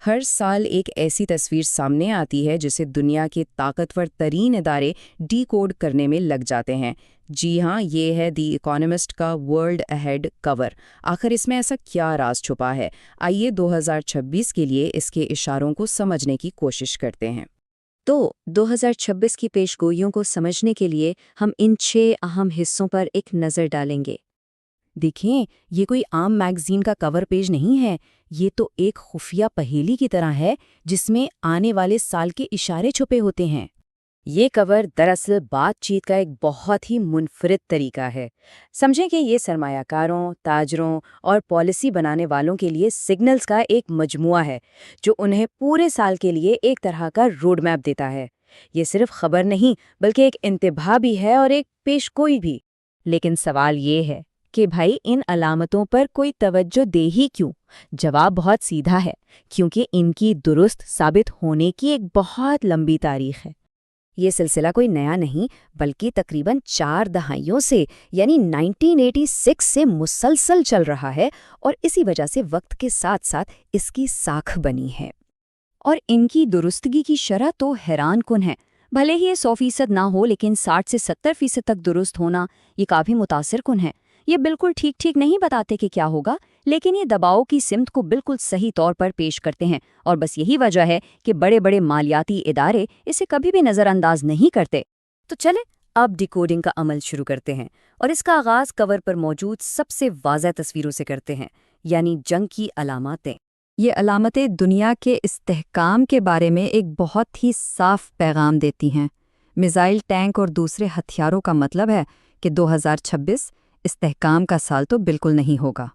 ہر سال ایک ایسی تصویر سامنے آتی ہے جسے دنیا کے طاقتور ترین ادارے ڈی کوڈ کرنے میں لگ جاتے ہیں۔ جی ہاں، یہ ہے دی اکانومسٹ کا ورلڈ اہیڈ کور۔ آخر اس میں ایسا کیا راز چھپا ہے؟ آئیے 2026 کے لیے اس کے اشاروں کو سمجھنے کی کوشش کرتے ہیں۔ تو 2026 کی پیشگوئیوں کو سمجھنے کے لیے ہم ان 6 اہم حصوں پر ایک نظر ڈالیں گے۔ دیکھیں، یہ کوئی عام میگزین کا کور پیج نہیں ہے، یہ تو ایک خفیہ پہیلی کی طرح ہے جس میں آنے والے سال کے اشارے چھپے ہوتے ہیں۔ یہ کور دراصل بات چیت کا ایک بہت ہی منفرد طریقہ ہے۔ سمجھیں کہ یہ سرمایہ کاروں، تاجروں اور پالیسی بنانے والوں کے لیے سگنلز کا ایک مجموعہ ہے جو انہیں پورے سال کے لیے ایک طرح کا روڈ میپ دیتا ہے۔ یہ صرف خبر نہیں بلکہ ایک انتباہ بھی ہے اور ایک پیشگوئی بھی۔ لیکن سوال یہ ہے کہ بھائی ان علامتوں پر کوئی توجہ دے ہی کیوں؟ جواب بہت سیدھا ہے، کیونکہ ان کی درست ثابت ہونے کی ایک بہت لمبی تاریخ ہے۔ یہ سلسلہ کوئی نیا نہیں بلکہ تقریباً 4 دہائیوں سے یعنی 1986 سے مسلسل چل رہا ہے، اور اسی وجہ سے وقت کے ساتھ ساتھ اس کی ساکھ بنی ہے۔ اور ان کی درستگی کی شرح تو حیران کن ہے۔ بھلے ہی یہ 100% نہ ہو، لیکن 60 سے 70% تک درست ہونا یہ کافی متاثر کن ہے۔ یہ بالکل ٹھیک نہیں بتاتے کہ کیا ہوگا، لیکن یہ دباؤ کی سمت کو بالکل صحیح طور پر پیش کرتے ہیں، اور بس یہی وجہ ہے کہ بڑے بڑے مالیاتی ادارے اسے کبھی بھی نظر انداز نہیں کرتے۔ تو چلیں اب ڈیکوڈنگ کا عمل شروع کرتے ہیں، اور اس کا آغاز کور پر موجود سب سے واضح تصویروں سے کرتے ہیں، یعنی جنگ کی علاماتیں۔ یہ علامتیں دنیا کے استحکام کے بارے میں ایک بہت ہی صاف پیغام دیتی ہیں۔ میزائل، ٹینک اور دوسرے ہتھیاروں کا مطلب ہے کہ 2026 استحکام کا سال تو بالکل نہیں ہوگا۔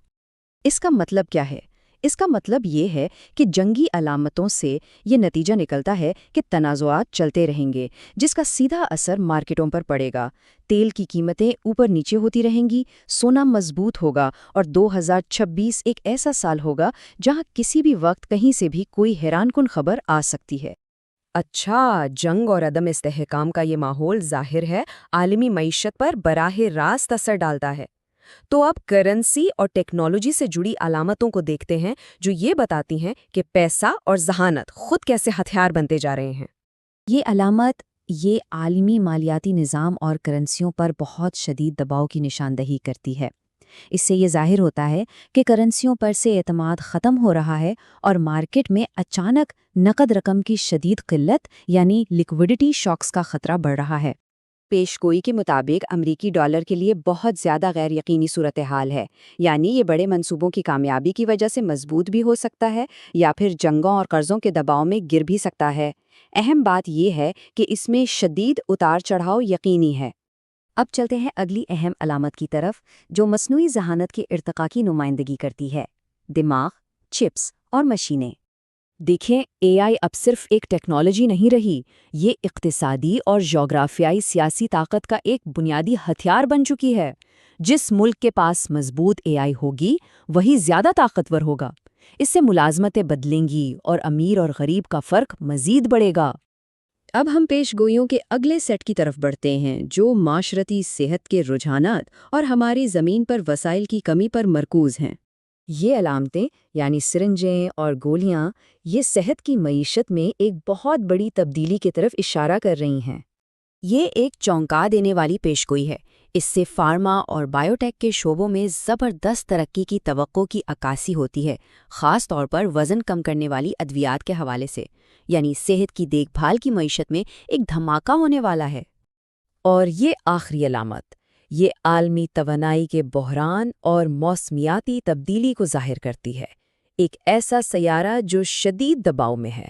اس کا مطلب کیا ہے؟ اس کا مطلب یہ ہے کہ جنگی علامتوں سے یہ نتیجہ نکلتا ہے کہ تنازعات چلتے رہیں گے، جس کا سیدھا اثر مارکیٹوں پر پڑے گا۔ تیل کی قیمتیں اوپر نیچے ہوتی رہیں گی، سونا مضبوط ہوگا، اور 2026 ایک ایسا سال ہوگا جہاں کسی بھی وقت کہیں سے بھی کوئی حیران کن خبر آ سکتی ہے۔ اچھا، جنگ اور عدم استحکام کا یہ ماحول ظاہر ہے عالمی معیشت پر براہ راست اثر ڈالتا ہے۔ تو اب کرنسی اور ٹیکنالوجی سے جڑی علامتوں کو دیکھتے ہیں جو یہ بتاتی ہیں کہ پیسہ اور ذہانت خود کیسے ہتھیار بنتے جا رہے ہیں۔ یہ علامت یہ عالمی مالیاتی نظام اور کرنسیوں پر بہت شدید دباؤ کی نشاندہی کرتی ہے۔ اس سے یہ ظاہر ہوتا ہے کہ کرنسیوں پر سے اعتماد ختم ہو رہا ہے، اور مارکیٹ میں اچانک نقد رقم کی شدید قلت یعنی لیکوڈیٹی شاکس کا خطرہ بڑھ رہا ہے۔ پیشگوئی کے مطابق امریکی ڈالر کے لیے بہت زیادہ غیر یقینی صورتحال ہے، یعنی یہ بڑے منصوبوں کی کامیابی کی وجہ سے مضبوط بھی ہو سکتا ہے یا پھر جنگوں اور قرضوں کے دباؤ میں گر بھی سکتا ہے۔ اہم بات یہ ہے کہ اس میں شدید اتار چڑھاؤ یقینی ہے۔ اب چلتے ہیں اگلی اہم علامت کی طرف، جو مصنوعی ذہانت کے ارتقاء کی نمائندگی کرتی ہے: دماغ، چپس اور مشینیں۔ دیکھیں، اے آئی اب صرف ایک ٹیکنالوجی نہیں رہی، یہ اقتصادی اور جغرافیائی سیاسی طاقت کا ایک بنیادی ہتھیار بن چکی ہے۔ جس ملک کے پاس مضبوط اے آئی ہوگی وہی زیادہ طاقتور ہوگا۔ اس سے ملازمتیں بدلیں گی اور امیر اور غریب کا فرق مزید بڑھے گا۔ اب ہم پیش گوئیوں کے اگلے سیٹ کی طرف بڑھتے ہیں، جو معاشرتی صحت کے رجحانات اور ہماری زمین پر وسائل کی کمی پر مرکوز ہیں۔ یہ علامتیں یعنی سرنجیں اور گولیاں یہ صحت کی معیشت میں ایک بہت بڑی تبدیلی کی طرف اشارہ کر رہی ہیں۔ یہ ایک چونکا دینے والی پیشگوئی ہے۔ اس سے فارما اور بائیوٹیک کے شعبوں میں زبردست ترقی کی توقع کی عکاسی ہوتی ہے، خاص طور پر وزن کم کرنے والی ادویات کے حوالے سے، یعنی صحت کی دیکھ بھال کی معیشت میں ایک دھماکہ ہونے والا ہے۔ اور یہ آخری علامت، یہ عالمی توانائی کے بحران اور موسمیاتی تبدیلی کو ظاہر کرتی ہے۔ ایک ایسا سیارہ جو شدید دباؤ میں ہے۔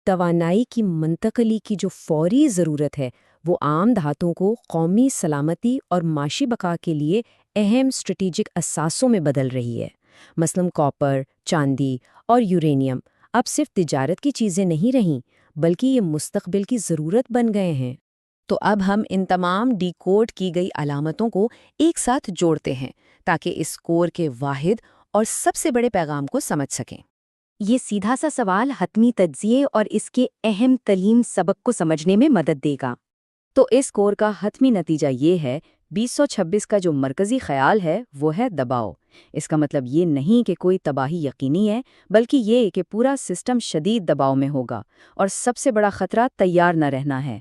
توانائی کی منتقلی کی جو فوری ضرورت ہے، وہ عام دھاتوں کو قومی سلامتی اور معاشی بقا کے لیے اہم اسٹریٹجک اثاثوں میں بدل رہی ہے۔ مثلاً کاپر، چاندی اور یورینیم اب صرف تجارت کی چیزیں نہیں رہیں، بلکہ یہ مستقبل کی ضرورت بن گئے ہیں۔ تو اب ہم ان تمام ڈی کوڈ کی گئی علامتوں کو ایک ساتھ جوڑتے ہیں تاکہ اس کور کے واحد اور سب سے بڑے پیغام کو سمجھ سکیں۔ یہ سیدھا سا سوال حتمی تجزیے اور اس کے اہم ترین سبق کو سمجھنے میں مدد دے گا۔ تو اس کور کا حتمی نتیجہ یہ ہے 2026 کا جو مرکزی خیال ہے وہ ہے دباؤ۔ اس کا مطلب یہ نہیں کہ کوئی تباہی یقینی ہے، بلکہ یہ کہ پورا سسٹم شدید دباؤ میں ہوگا، اور سب سے بڑا خطرہ تیار نہ رہنا ہے۔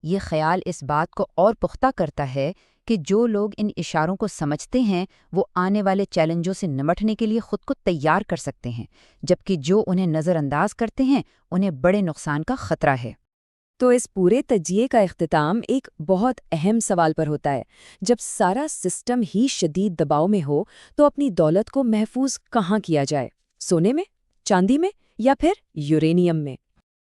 یہ خیال اس بات کو اور پختہ کرتا ہے کہ جو لوگ ان اشاروں کو سمجھتے ہیں وہ آنے والے چیلنجوں سے نمٹنے کے لیے خود کو تیار کر سکتے ہیں، جبکہ جو انہیں نظر انداز کرتے ہیں انہیں بڑے نقصان کا خطرہ ہے۔ تو اس پورے تجزیے کا اختتام ایک بہت اہم سوال پر ہوتا ہے۔ جب سارا سسٹم ہی شدید دباؤ میں ہو تو اپنی دولت کو محفوظ کہاں کیا جائے؟ سونے میں، چاندی میں، یا پھر یورینیم میں؟